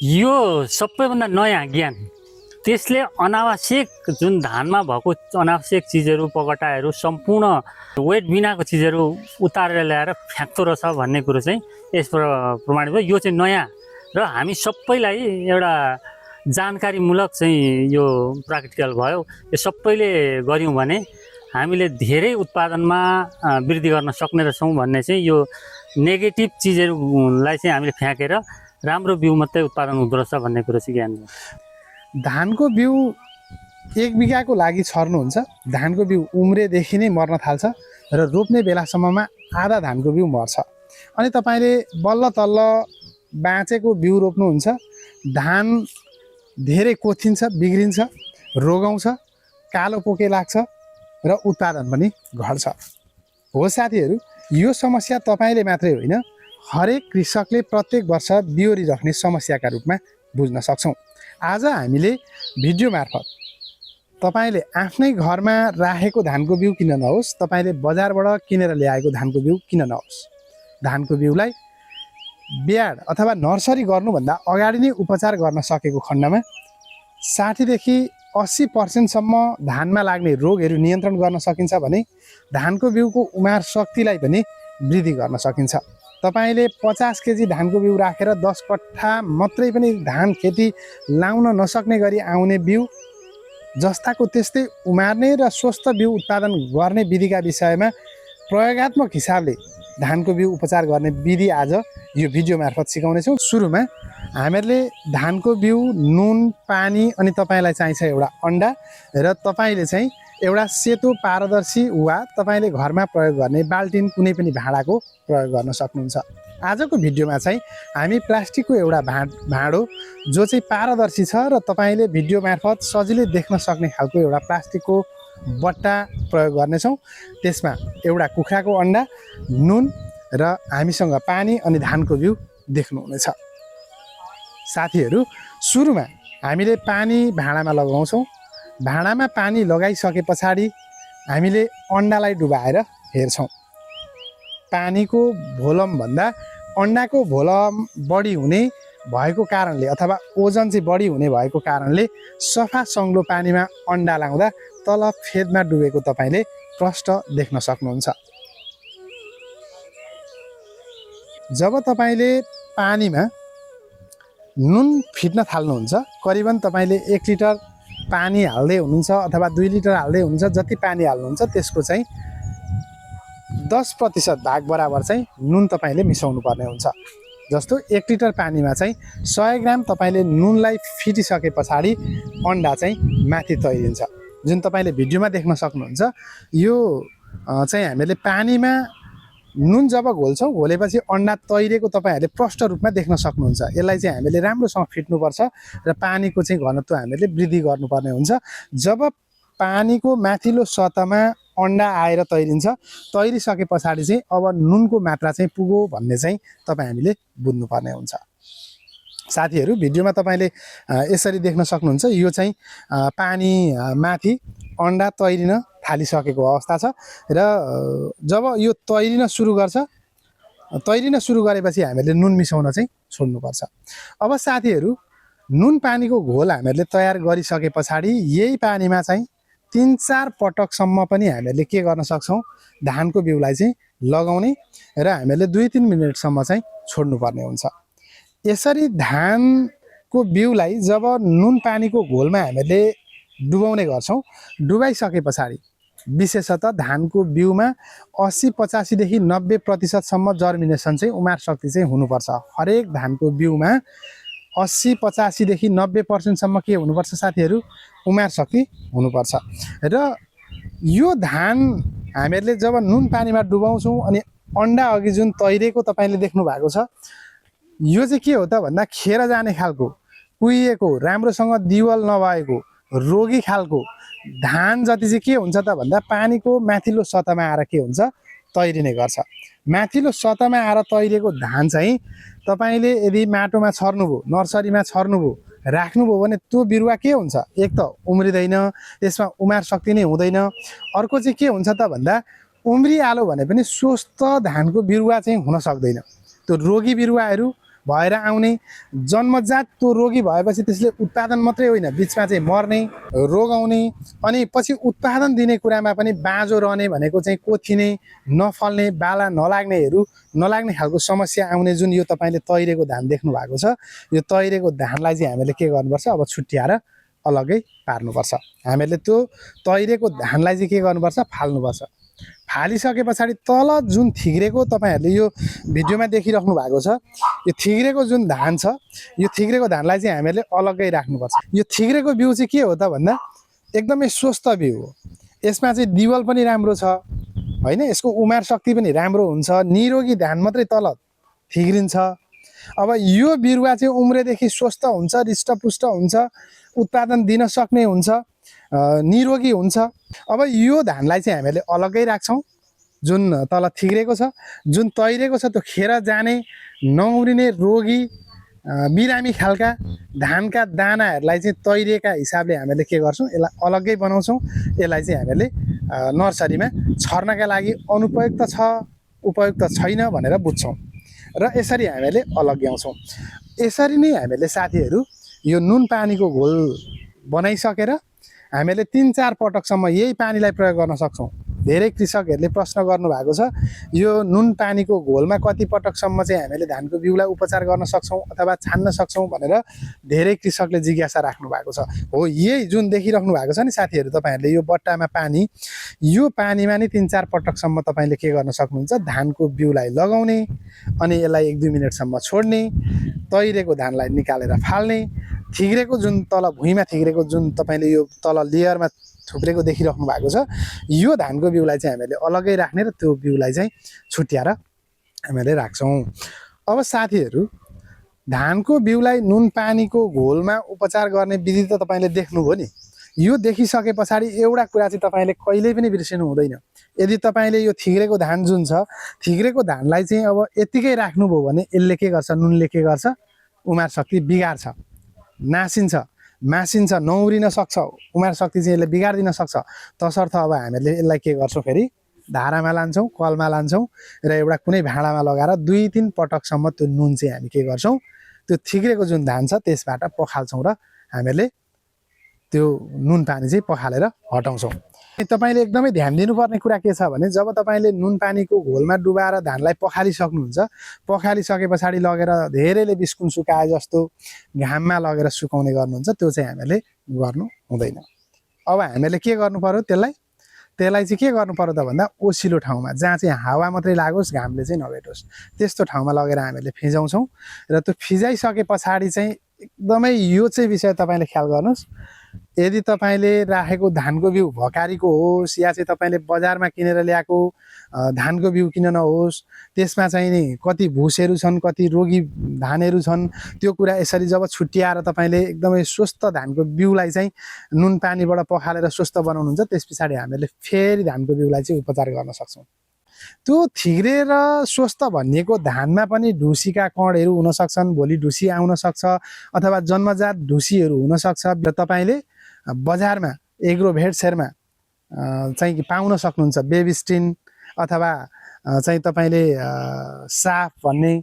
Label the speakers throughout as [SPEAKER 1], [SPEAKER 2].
[SPEAKER 1] यो सबैभन्दा नयाँ ज्ञान त्यसले अनावश्यक जुन धानमा भएको अनावश्यक चिजहरू पगटाहरू सम्पूर्ण वेट बिनाको चिजहरू उतारेर ल्याएर फ्याँक्दो रहेछ भन्ने कुरो चाहिँ यसबाट प्रमाणित भयो। यो चाहिँ नयाँ र हामी सबैलाई एउटा जानकारीमूलक चाहिँ यो प्र्याक्टिकल भयो। यो सबैले गऱ्यौँ भने हामीले धेरै उत्पादनमा वृद्धि गर्न सक्ने रहेछौँ भन्ने चाहिँ यो नेगेटिभ चिजहरूलाई चाहिँ हामीले फ्याँकेर राम्रो बिउ मात्रै उत्पादन हुँदो रहेछ भन्ने कुरो चाहिँ ज्ञान हो।
[SPEAKER 2] धानको बिउ 1 बिघाको लागि छर्नुहुन्छ। धानको बिउ उम्रेदेखि नै मर्न थाल्छ र रोप्ने बेलासम्ममा आधा धानको बिउ मर्छ। अनि तपाईँले बल्ल तल्ल बाँचेको बिउ रोप्नुहुन्छ। धान धेरै कोथिन्छ, बिग्रिन्छ, रोगाउँछ, कालो पोके लाग्छ र उत्पादन पनि घट्छ। हो साथीहरू, यो समस्या तपाईँले मात्रै होइन, हरेक कृषकले प्रत्येक वर्ष बिउरी राख्ने समस्याका रूपमा बुझ्न सक्छौँ। आज हामीले भिडियो मार्फत तपाईँले आफ्नै घरमा राखेको धानको बिउ किन नहोस्, तपाईँले बजारबाट किनेर ल्याएको धानको बिउ किन नहोस्, धानको बिउलाई ब्याड अथवा नर्सरी गर्नुभन्दा अगाडि नै उपचार गर्न सकेको खण्डमा 60 देखि 80% सम्म धानमा लाग्ने रोगहरू नियन्त्रण गर्न सकिन्छ भने धानको बिउको उमार शक्तिलाई पनि वृद्धि गर्न सकिन्छ। तपाईले 50 केजी धानको बिउ राखेर 10 कट्ठा मात्रै पनि धान खेती लाउन नसक्ने गरी आउने बिउ जस्ताको त्यस्तै उमार्ने र स्वस्थ बिउ उत्पादन गर्ने विधिका विषयमा प्रयोगात्मक हिसाबले धानको बिउ उपचार गर्ने विधि आज यो भिडियो मार्फत सिकाउनेछौँ। सुरुमा हामीहरूले धानको बिउ, नुन, पानी अनि तपाईलाई चाहिन्छ एउटा अन्डा र तपाईले चाहिँ एउटा सेतो पारदर्शी वा तपाईले घरमा प्रयोग गर्ने बाल्टिन कुनै पनि भाँडाको प्रयोग गर्न सक्नुहुन्छ। आजको भिडियोमा चाहिँ हामी प्लास्टिकको एउटा भाँडो जो चाहिँ पारदर्शी छ र तपाईले भिडियो मार्फत सजिलै देख्न सक्ने खालको एउटा प्लास्टिकको बट्टा प्रयोग गर्नेछौँ। त्यसमा एउटा कुखुराको अन्डा, नुन र हामीसँग पानी अनि धानको बिउ देख्नुहुनेछ। साथीहरू, सुरुमा हामीले पानी भाँडामा लगाउँछौँ। भाँडामा पानी लगाइसके पछाडि हामीले अन्डालाई डुबाएर हेर्छौँ। पानीको भोलम भन्दा अन्डाको भोलम बढी हुने भएको कारणले अथवा ओजन चाहिँ बढी हुने भएको कारणले सफा सङ्लो पानीमा अन्डा लाउँदा तल फेदमा डुबेको तपाईले प्रष्ट देख्न सक्नुहुन्छ। जब तपाईले पानीमा नुन फिट्न थाल्नुहुन्छ, करिबन तपाईले 1 लिटर पानी हाल्दै हुनुहुन्छ अथवा 2 लिटर हाल्दै हुनुहुन्छ, जति पानी हाल्नुहुन्छ त्यसको चाहिँ 10% भाग बराबर चाहिँ नुन तपाईले मिसाउनु पर्ने हुन्छ। जस्तो 1 लिटर पानीमा चाहिँ 100 ग्राम तपाईले नुनलाई फिटिसके पछाडि अन्डा चाहिँ माथि तैरिन्छ। जुन तपाईले भिडियोमा देख्न सक्नुहुन्छ, यो चाहिँ हामीले पानीमा नुन जब घोल्छौँ, घोलेपछि अन्डा तैरेको तपाईहरूले प्रष्ट रूपमा देख्न सक्नुहुन्छ। यसलाई चाहिँ हामीले राम्रोसँग फिट्नुपर्छ र पानीको चाहिँ घनत्व हामीले वृद्धि गर्नुपर्ने हुन्छ। जब पानीको माथिल्लो सतहमा अन्डा आएर तैरिन्छ, तैरिसके पछाडि चाहिँ अब नुनको मात्रा चाहिँ पुग्यो भन्ने चाहिँ तपाईँ हामीले बुझ्नुपर्ने हुन्छ। साथीहरू, भिडियोमा तपाईँले यसरी देख्न सक्नुहुन्छ, यो चाहिँ पानी माथि अन्डा तैरिन थालिसकेको अवस्था छ र जब यो तैरिन सुरु गर्छ, तैरिन सुरु गरेपछि हामीले नुन मिसाउन चाहिँ छोड्नुपर्छ। अब साथीहरू, नुन पानीको घोल हामीले तयार गरिसके पछाडि यही पानीमा चाहिँ 3-4 पटकसम्म पनि हामीले के गर्न सक्छौँ, धानको बिउलाई चाहिँ लगाउने र हामीले 2-3 मिनटसम्म चाहिँ छोड्नुपर्ने हुन्छ। यसरी धानको बिउलाई जब नुन पानीको घोलमा हामीले डुबाउने गर्छौँ, डुबाइसके पछाडि विशेषतः धानको बिउमा 80-85 देखि 90% सम्म जर्मिनेसन चाहिँ उमार शक्ति चाहिँ हुनुपर्छ। हरेक धानको बिउमा 80-85 देखि 90% सम्म के हुनुपर्छ साथीहरू, उमार शक्ति हुनुपर्छ। र यो धान हामीहरूले जब नुन पानीमा डुबाउँछौँ अनि अन्डा अघि जुन तैरेको तपाईले देख्नु भएको छ, यो चाहिँ के हो त भन्दा खेर जाने खालको, कुहिएको, राम्रोसँग दिवल नभएको, रोगी खालको धान जति चाहिँ के हुन्छ त भन्दा पानीको माथिल्लो सतहमा आएर के हुन्छ, तैरिने गर्छ। माथिल्लो सतहमा आएर तैरेको धान चाहिँ तपाईले यदि माटोमा छर्नुभयो, नर्सरीमा छर्नुभयो, राख्नुभयो भने त्यो बिरुवा के हुन्छ, एक त उम्रिँदैन, त्यसमा उमार शक्ति नै हुँदैन। अर्को चाहिँ के हुन्छ त भन्दा उम्रिहाल्यो भने पनि स्वस्थ धानको बिरुवा चाहिँ हुन सक्दैन। त्यो रोगी बिरुवाहरू भएर आउने, जन्मजात त्यो रोगी भएपछि त्यसले उत्पादन मात्रै होइन बिचमा चाहिँ मर्ने, रोग आउने, अनि पछि उत्पादन दिने कुरामा पनि बाँझो रहने भनेको चाहिँ कोथिने, नफल्ने, बाला नलाग्ने खालको समस्या आउने, जुन यो तपाईँले तैरेको धान देख्नु भएको छ। यो तैरेको धानलाई चाहिँ हामीले के गर्नुपर्छ, अब छुट्याएर अलग्गै पार्नुपर्छ। हामीले त्यो तैरेको धानलाई चाहिँ के गर्नुपर्छ, फाल्नुपर्छ। फालिसके पछाडि तल जुन थिग्रेको तपाईँहरूले यो भिडियोमा देखिराख्नु भएको छ, यो थिग्रेको जुन धान छ, यो थिग्रेको धानलाई चाहिँ हामीले अलग्गै राख्नुपर्छ। यो थिग्रेको बिउ चाहिँ के हो त भन्दा एकदमै स्वस्थ बिउ हो। यसमा चाहिँ दिवल पनि राम्रो छ होइन, यसको उमार शक्ति पनि राम्रो हुन्छ, निरोगी धान मात्रै तल थिग्रिन्छ। अब यो बिरुवा चाहिँ उम्रेदेखि स्वस्थ हुन्छ, हृष्टपुष्ट हुन्छ, उत्पादन दिन सक्ने हुन्छ, निरोगी हुन्छ। अब यो धानलाई चाहिँ हामीले अलग्गै राख्छौँ। जुन तल थिग्रेको छ, जुन तैरेको छ, त्यो खेर जाने, नउम्रिने, रोगी, बिरामी खालका धानका दानाहरूलाई चाहिँ तैरेका हिसाबले हामीले के गर्छौँ, यसलाई अलग्गै बनाउँछौँ। यसलाई चाहिँ हामीले नर्सरीमा छर्नका लागि अनुपयुक्त छ, उपयुक्त छैन भनेर बुझ्छौँ र यसरी हामीले अलग्याउँछौँ। यसरी नै हामीले साथीहरू यो नुन पानीको घोल बनाइसकेर हामीले 3-4 पटकसम्म यही पानीलाई प्रयोग गर्न सक्छौँ। धेरै कृषकहरूले प्रश्न गर्नुभएको छ, यो नुन पानीको घोलमा कति पटकसम्म चाहिँ हामीले धानको बिउलाई उपचार गर्न सक्छौँ अथवा छान्न सक्छौँ भनेर धेरै कृषकले जिज्ञासा राख्नु भएको छ। हो, यही जुन देखिराख्नु भएको छ नि साथीहरू, तपाईँहरूले यो बट्टामा पानी, यो पानीमा नै 3-4 पटकसम्म तपाईँले के गर्न सक्नुहुन्छ, धानको बिउलाई लगाउने, अनि यसलाई 1-2 मिनटसम्म छोड्ने, तैरेको धानलाई निकालेर फाल्ने, थिग्रेको जुन तल भुइँमा थिग्रेको जुन तपाईँले यो तल लेयरमा थुप्रेको देखिराख्नु भएको छ, यो धानको बिउलाई चाहिँ हामीले अलग्गै राख्ने र त्यो बिउलाई चाहिँ छुट्याएर हामीले राख्छौँ। अब साथीहरू, धानको बिउलाई नुन पानीको घोलमा उपचार गर्ने विधि त तपाईँले देख्नुभयो नि। यो देखिसके पछाडि एउटा कुरा चाहिँ तपाईँले कहिल्यै पनि बिर्सिनु हुँदैन। यदि तपाईँले यो थिग्रेको धान जुन छ, थिग्रेको धानलाई चाहिँ अब यतिकै राख्नुभयो भने यसले के गर्छ, नुनले के गर्छ, उमार शक्ति बिगार्छ, नासिन्छ, मासिन्छ, नउरिन सक्छ, उमार शक्ति चाहिँ यसले बिगारिदिन सक्छ। तसर्थ अब हामीले यसलाई के गर्छौँ, फेरि धारामा लान्छौँ, कलमा लान्छौँ र एउटा कुनै भाँडामा लगाएर 2-3 पटकसम्म त्यो नुन चाहिँ हामी के गर्छौँ, त्यो थिग्रेको जुन धान छ त्यसबाट पखाल्छौँ र हामीले त्यो नुन पानी चाहिँ पखालेर हटाउँछौँ। तपाईँले एकदमै ध्यान दिनुपर्ने कुरा के छ भने, जब तपाईँले नुन पानीको घोलमा डुबाएर धानलाई पखालिसक्नुहुन्छ, पखालिसके पछाडि लगेर धेरैले बिस्कुन सुकाए जस्तो घाममा लगेर सुकाउने गर्नुहुन्छ, त्यो चाहिँ हामीले गर्नु हुँदैन। अब हामीले के गर्नु पर्यो, त्यसलाई चाहिँ के गर्नु पर्यो त भन्दा ओसिलो ठाउँमा, जहाँ चाहिँ हावा मात्रै लागोस्, घामले चाहिँ नभेटोस्, त्यस्तो ठाउँमा लगेर हामीले फिजाउँछौँ। र त्यो फिजाइसके पछाडि चाहिँ एकदमै यो चाहिँ विषय तपाईँले ख्याल गर्नुहोस्, यदि तपाईँले राखेको धानको बिउ भकारीको होस् या चाहिँ तपाईँले बजारमा किनेर ल्याएको धानको बिउ किन नहोस्, त्यसमा चाहिँ नि कति भुसहरू छन्, कति रोगी धानहरू छन्, त्यो कुरा यसरी जब छुट्याएर तपाईँले एकदमै स्वस्थ धानको बिउलाई चाहिँ नुन पानीबाट पखालेर स्वस्थ बनाउनुहुन्छ, त्यस पछाडि हामीले फेरि धानको बिउलाई चाहिँ उपचार गर्न सक्छौँ। त्यो थिग्रेर स्वस्थ भनिएको धानमा पनि ढुसीका कणहरू हुन सक्छन्, भोलि ढुसी आउन सक्छ अथवा जन्मजात ढुसीहरू हुन सक्छ। र तपाईँले बजारमा एग्रोभेट्सहरूमा चाहिँ पाउन सक्नुहुन्छ बेबिस्टिन अथवा चाहिँ तपाईँले साफ भन्ने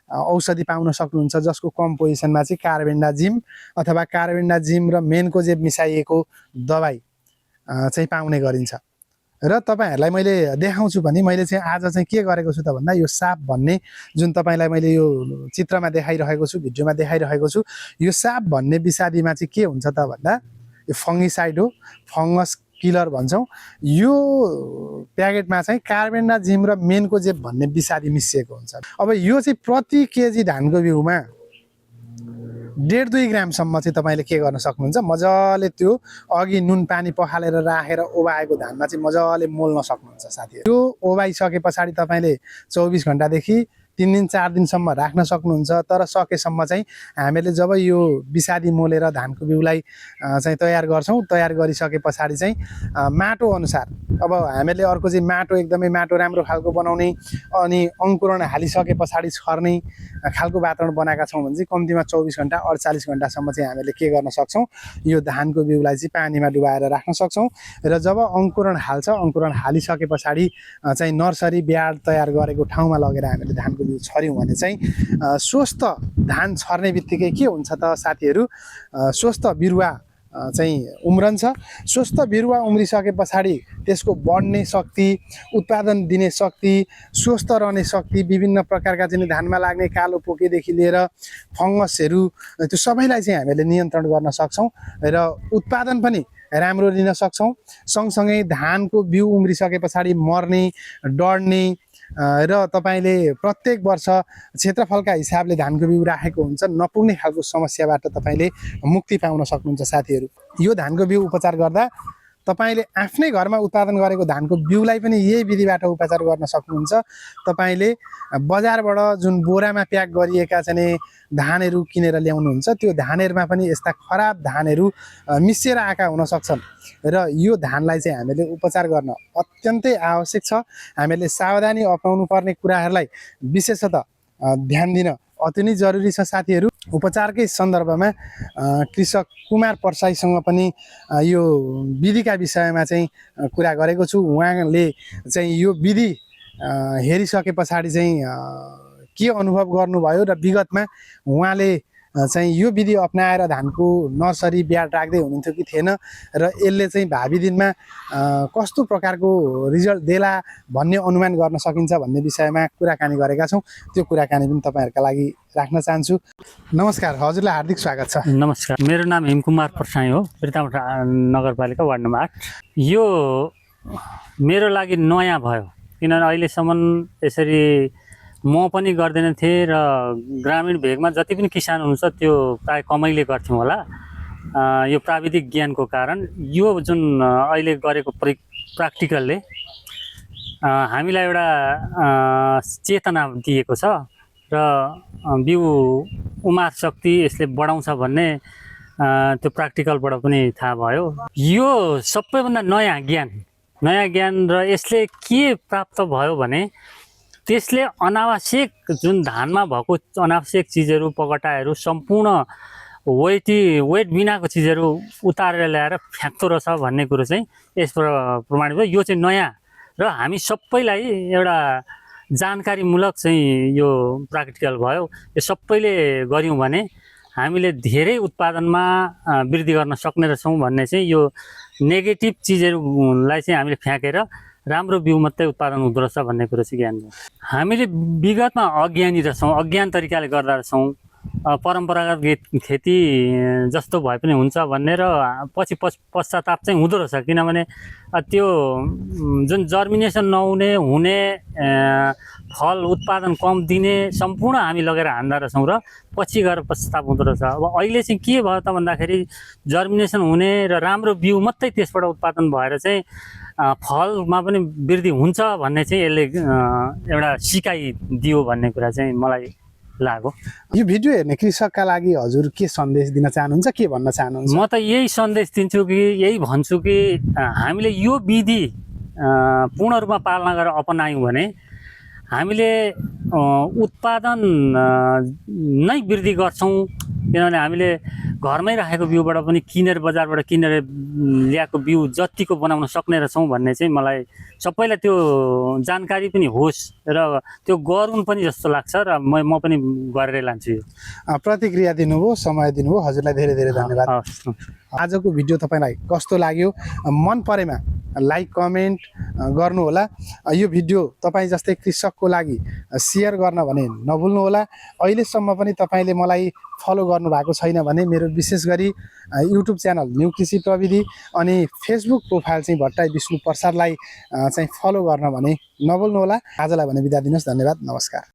[SPEAKER 2] औषधि पाउन सक्नुहुन्छ, जसको कम्पोजिसनमा चाहिँ कार्बेन्डाजिम अथवा कार्बेन्डाजिम र मेन्कोजेब मिसाइएको दबाई चाहिँ पाउने गरिन्छ। र तपाईँहरूलाई मैले देखाउँछु भने मैले चाहिँ आज चाहिँ के गरेको छु त भन्दा, यो साप भन्ने जुन तपाईँलाई मैले यो चित्रमा देखाइरहेको छु, भिडियोमा देखाइरहेको छु, यो साप भन्ने विषादीमा चाहिँ के हुन्छ त भन्दा, यो फङ्गिसाइड हो, फङ्गस किलर भन्छौँ। यो प्याकेटमा चाहिँ कार्बेन्डाजिम र मेन्कोजेब भन्ने विषादी मिसिएको हुन्छ। अब यो चाहिँ प्रति केजी धानको बिउमा 1.5-2 ग्रामसम्म चाहिँ तपाईँले के गर्न सक्नुहुन्छ, मजाले त्यो अघि नुन पानी पखालेर राखेर ओबाएको धानमा चाहिँ मजाले मोल्न सक्नुहुन्छ साथीहरू। त्यो ओबाइसके पछाडि तपाईँले 24 घन्टादेखि 3 दिन 4 दिनसम्म राख्न सक्नुहुन्छ। तर सकेसम्म चाहिँ हामीले जब यो विषादी मोलेर धानको बिउलाई चाहिँ तयार गर्छौँ, तयार गरिसके पछाडि चाहिँ माटो अनुसार, अब हामीले अर्को चाहिँ माटो एकदमै माटो राम्रो खालको बनाउने अनि अङ्कुरण हालिसके पछाडि छर्ने खालको वातावरण बनाएका छौँ भने चाहिँ कम्तीमा 24 घन्टा 48 घन्टासम्म चाहिँ हामीले के गर्न सक्छौँ, यो धानको बिउलाई चाहिँ पानीमा डुबाएर राख्न सक्छौँ। र जब अङ्कुरण हाल्छ, अङ्कुरण हालिसके पछाडि चाहिँ नर्सरी ब्याड तयार गरेको ठाउँमा लगेर हामीले धानको बिउ छर्यौँ भने चाहिँ स्वस्थ धान छर्ने बित्तिकै के हुन्छ त साथीहरू, स्वस्थ बिरुवा चाहिँ उम्रन्छ। स्वस्थ बिरुवा उम्रिसके पछाडि त्यसको बढ्ने शक्ति, उत्पादन दिने शक्ति, स्वस्थ रहने शक्ति, विभिन्न प्रकारका चाहिँ धानमा लाग्ने कालो पोकेदेखि लिएर फङ्गसहरू, त्यो सबैलाई चाहिँ हामीले नियन्त्रण गर्न सक्छौँ र उत्पादन पनि राम्रो लिन सक्छौँ। सँगसँगै धानको बिउ उम्रिसके पछाडि मर्ने, डढ्ने र तपाईँले प्रत्येक वर्ष क्षेत्रफलका हिसाबले धानको बिउ राखेको हुन्छ, नपुग्ने खालको समस्याबाट तपाईँले मुक्ति पाउन सक्नुहुन्छ साथीहरू। यो धानको बिउ उपचार गर्दा तपाईँले आफ्नै घरमा उत्पादन गरेको धानको बिउलाई पनि यही विधिबाट उपचार गर्न सक्नुहुन्छ। तपाईँले बजारबाट जुन बोरामा प्याक गरिएका चाहिँ धानहरू किनेर ल्याउनुहुन्छ, त्यो धानहरूमा पनि यस्ता खराब धानहरू मिसिएर आएका हुन सक्छन् र यो धानलाई चाहिँ हामीले उपचार गर्न अत्यन्तै आवश्यक छ। हामीले सावधानी अपनाउनु पर्ने कुराहरूलाई विशेषतः ध्यान दिन अति नै जरुरी छ साथीहरू। उपचारकै सन्दर्भमा कृषक कुमार परसाईसँग पनि यो विधिका विषयमा चाहिँ कुरा गरेको छु। उहाँले चाहिँ यो विधि हेरिसके पछाडि चाहिँ के अनुभव गर्नुभयो र विगतमा उहाँले चाहिँ यो विधि अपनाएर धानको नर्सरी ब्याड राख्दै हुनुहुन्थ्यो कि थिएन र यसले चाहिँ भावी दिनमा कस्तो प्रकारको रिजल्ट देला भन्ने अनुमान गर्न सकिन्छ भन्ने विषयमा कुराकानी गरेका छौँ। त्यो कुराकानी पनि तपाईँहरूका लागि राख्न चाहन्छु। नमस्कार, हजुरलाई हार्दिक स्वागत छ।
[SPEAKER 1] नमस्कार, मेरो नाम हिमकुमार परसाई हो, प्रितामठ नगरपालिका वार्ड नम्बर 8। यो मेरो लागि नयाँ भयो, किनभने अहिलेसम्म यसरी म पनि गर्दैन थिएँ र ग्रामीण भेगमा जति पनि किसान हुनुहुन्छ त्यो प्राय कमैले गर्थ्यौँ होला। यो प्राविधिक ज्ञानको कारण यो जुन अहिले गरेको प्र्याक्टिकलले हामीलाई एउटा चेतना दिएको छ र बिउ उमार शक्ति यसले बढाउँछ भन्ने त्यो प्र्याक्टिकलबाट पनि थाहा भयो। यो सबैभन्दा नयाँ ज्ञान र यसले के प्राप्त भयो भने त्यसले अनावश्यक जुन धानमा भएको अनावश्यक चिजहरू, पगटाहरू, सम्पूर्ण वेट बिनाको चिजहरू उतारेर ल्याएर फ्याँक्दो रहेछ भन्ने कुरो चाहिँ यसबाट प्रमाणित भयो। यो चाहिँ नयाँ र हामी सबैलाई एउटा जानकारीमूलक चाहिँ यो प्र्याक्टिकल भयो। यो सबैले गऱ्यौँ भने हामीले धेरै उत्पादनमा वृद्धि गर्न सक्ने रहेछौँ भन्ने चाहिँ यो नेगेटिभ चिजहरूलाई चाहिँ हामीले फ्याँकेर राम्रो बिउ मात्रै उत्पादन हुँदो रहेछ भन्ने कुरो चाहिँ ज्ञान भयो। हामीले विगतमा अज्ञानी रहेछौँ, अज्ञान तरिकाले गर्दा रहेछौँ, परम्परागत खेती जस्तो भए पनि हुन्छ भन्ने र पछि पश्चाताप चाहिँ हुँदो रहेछ। किनभने त्यो जुन जर्मिनेसन नहुने फल उत्पादन कम दिने सम्पूर्ण हामी लगेर हान्दा रहेछौँ र पछि गएर पश्चाताप हुँदो रहेछ। अब अहिले चाहिँ के भयो त भन्दाखेरि जर्मिनेसन हुने र राम्रो बिउ मात्रै त्यसबाट उत्पादन भएर चाहिँ फलमा पनि वृद्धि हुन्छ भन्ने चाहिँ यसले एउटा सिकाइ दियो भन्ने कुरा चाहिँ मलाई लाग्यो।
[SPEAKER 2] यो भिडियो हेर्ने कृषकका लागि हजुर के सन्देश दिन चाहनुहुन्छ, के भन्न चाहनुहुन्छ?
[SPEAKER 1] म त यही सन्देश दिन्छु कि यही भन्छु कि हामीले यो विधि पूर्ण रूपमा पालना गरेर अपनायौँ भने हामीले उत्पादन नै वृद्धि गर्छौँ। किनभने हामीले घरमै राखेको बिउबाट पनि बजारबाट किनेर ल्याएको बिउ जतिको बनाउन सक्ने रहेछौँ भन्ने चाहिँ मलाई सबैलाई त्यो जानकारी पनि होस् र त्यो गरौँ पनि जस्तो लाग्छ र म पनि गरेरै लान्छु। यो
[SPEAKER 2] प्रतिक्रिया दिनुभयो, समय दिनुभयो, हजुरलाई धेरै धेरै धन्यवाद। आजको भिडियो तपाईँलाई कस्तो लाग्यो मन परेमा लाइक कमेन्ट गर्नुहोला। यो भिडियो तपाईँ जस्तै कृषकको लागि सेयर गर्न भने नभुल्नुहोला। अहिलेसम्म पनि तपाईँले मलाई फलो गर्नुभएको छैन भने मेरो विशेष गरी युट्युब च्यानल न्यू कृषि प्रविधि अनि फेसबुक प्रोफाइल चाहिँ भट्टराई विष्णु प्रसादलाई चाहिँ फलो गर्न भने नभुल्नुहोला। आजलाई भने बिदा दिनुहोस्। धन्यवाद, नमस्कार।